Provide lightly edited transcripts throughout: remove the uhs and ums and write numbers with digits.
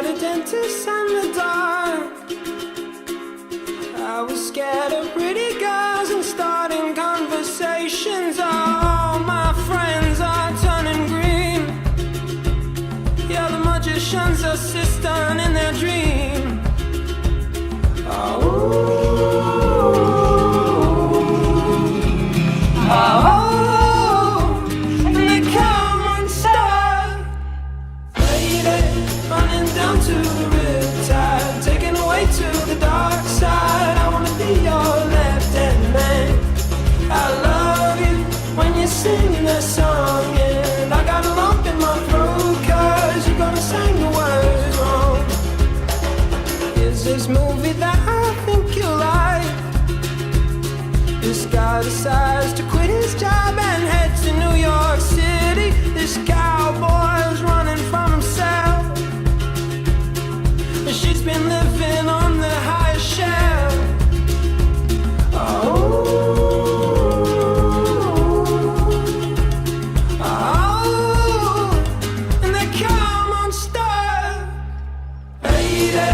a dentist and the dark. I was scared of pretty girls and starting conversations. All my friends are turning green. Yeah, the magician's assistant in their dream. Running down to the riptide, taken away to the dark side. I wanna be your left-hand man. I love you when you're singing that song, and I got a lump in my throat 'cause you're gonna sing the words wrong. Here's this movie that I think you'll like. This guy decides to quit his job and head to New York City. This cowboy's running from himself. She's been living on the highest shelf. And they come unstuck. Lady,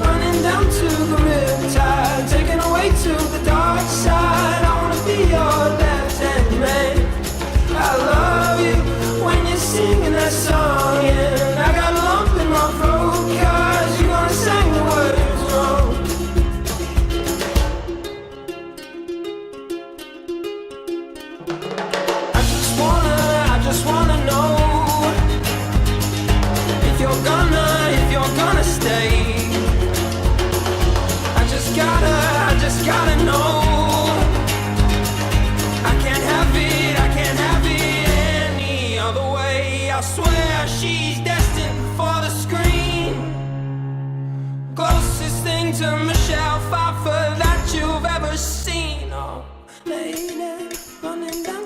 running down to the riptide, taken away to the dark side. I wanna be your left-hand man. I love you when you're singing that song, and I got a lump in my throat 'cause you're gonna sing the words wrong. I just wanna know if you're gonna stay. I just gotta know. I can't have it any other way. I swear she's destined for the screen. Closest thing to Michelle Pfeiffer that you've ever seen. Oh, lady, running down